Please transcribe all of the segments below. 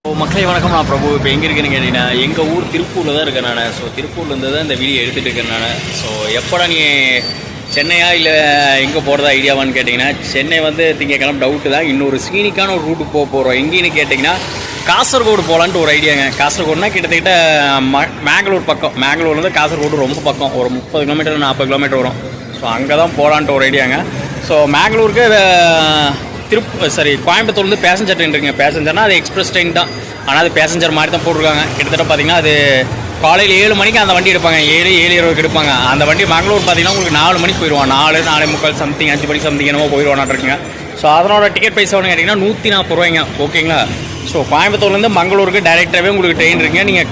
மக்களே வணக்கம். நான் பிரபு. இப்போ எங்கே இருக்கேன்னு கேட்டீங்கன்னா எங்கள் ஊர் திருப்பூரில் தான் இருக்கேன் நான். ஸோ திருப்பூர்லேருந்து தான் இந்த வீடியோ எடுத்துகிட்டு இருக்கேன் நான். ஸோ எப்போடா நீ சென்னையா இல்லை எங்கே போகிறதா ஐடியாவான்னு கேட்டிங்கன்னா, சென்னை வந்து திங்கக்கிழமை டவுட்டு தான். இன்னொரு சீனிக்கான ஒரு ரூட்டுக்கு போகிறோம். எங்கேன்னு கேட்டிங்கன்னா காசர்கோடு போகலான்ட்டு ஒரு ஐடியாங்க. காசர்கோடுனா கிட்டத்தட்ட மேங்களூர் பக்கம். மேங்களூர்லேருந்து காசர்கோடு ரொம்ப பக்கம், ஒரு 30 கிலோமீட்டர் 40 கிலோமீட்டர் வரும். ஸோ அங்கே தான் போகலான்ட்டு ஒரு ஐடியாங்க. ஸோ மேங்களூருக்கு கோயம்புத்தூர்லேருந்து பேசஞ்சர் ட்ரெயின் இருக்குங்க. பேசஞ்சர்னால் அது எக்ஸ்பிரஸ் ட்ரெயின் தான், ஆனால் அது பேசஞ்சர் மாதிரி தான் போட்டிருக்காங்க. கிட்டத்தட்ட பார்த்திங்கன்னா அது காலையில் 7 மணிக்கு அந்த வண்டி எடுப்பாங்க, 7-7:20 எடுப்பாங்க. அந்த வண்டி மேங்களூர் பார்த்திங்கன்னா உங்களுக்கு 4 மணிக்கு போயிடுவான். 4-4:45 சம்திங் 5 மணிக்கு சம்திங் என்னமோ போயிடுவான்னு இருக்குங்க. ஸோ அதனோட டிக்கெட் பைசா ஒன்று கேட்டிங்கன்னா 140 ரூபாய்ங்க. ஓகேங்களா? ஸோ கோயம்புத்தூர்லேருந்து மங்களூருக்கு டைரெக்டாகவே உங்களுக்கு ட்ரெயின் இருக்குங்க. நீங்கள்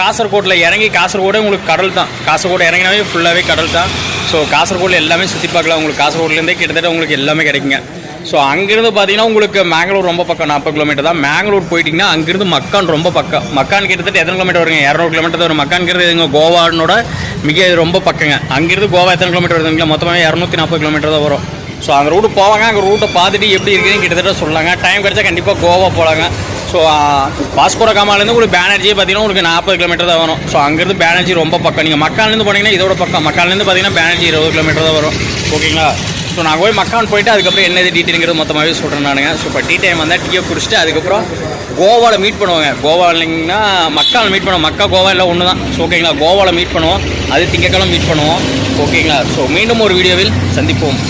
காசர்கோட்டில் இறங்கி, காசர்கோடு உங்களுக்கு கடல் தான். காசர்கோடு இறங்கினாவே ஃபுல்லாகவே கடல் தான். ஸோ காசர்கோடில் எல்லாமே சுற்றி பார்க்கலாம். உங்களுக்கு காசர்கோட்லேருந்தே கிட்டத்தட்ட உங்களுக்கு எல்லாமே கிடைக்குங்க. ஸோ அங்கேருந்து பார்த்தீங்கன்னா உங்களுக்கு மேங்களூர் ரொம்ப பக்கம், 40 கிலோமீட்டர் தான். மேங்களூர் போயிட்டிங்கன்னா அங்கேருந்து மக்கான் ரொம்ப பக்கம். மக்கான் கிட்டத்தட்ட எத்தனை கிலோமீட்டர் வருங்க? 200 கிலோமீட்டர் வரும். மக்கான்கிறது எங்கள் கோவானோட மிக ரொம்ப பக்கங்க. அங்கேருந்து கோவா எத்தனை கிலோமீட்டர் வருதுங்களா? மொத்தமாக 240 கிலோமீட்டர் தான் வரும். ஸோ அந்த ரூட்டு போவாங்க. அங்கே ரூட்டை பார்த்துட்டு எப்படி இருக்குதுன்னு கிட்டத்தட்ட சொல்லாங்க. டைம் கிடச்சா கண்டிப்பாக கோவா போகலாங்க. ஸோ வாஸ்கோட காமாலேருந்து உங்களுக்கு பேனர்ஜியே பார்த்தீங்கன்னா உங்களுக்கு 40 கிலோமீட்டர் தான் வரும். ஸோ அங்கேருந்து பேனர்ஜி ரொம்ப பக்கம். நீங்கள் மக்கான்லேருந்து போனீங்கன்னா இதோட பக்கம். மக்கான்லேருந்து பார்த்தீங்கன்னா பேனர்ஜி 20 கிலோமீட்டர் தான் வரும். ஓகேங்களா? ஸோ நான் போய் மக்கான் போயிட்டு அதுக்கப்புறம் என்ன டீட்டெயிலுங்கிறது மொத்தமாகவே சொல்கிறேன் நானுங்க. ஸோ இப்போ டீ டைம் வந்தால் டீயை குடிச்சிட்டு அதுக்கப்புறம் கோவாவில் மீட் பண்ணுவாங்க. கோவா இல்லைங்கன்னா மக்காவில் மீட் பண்ணுவோம். மக்கா கோவா எல்லாம் ஒன்று தான். ஸோ ஓகேங்களா? கோவாவில் மீட் பண்ணுவோம். அது திங்கக்கிழமை மீட் பண்ணுவோம். ஓகேங்களா? ஸோ மீண்டும் ஒரு வீடியோவில் சந்திப்போம்.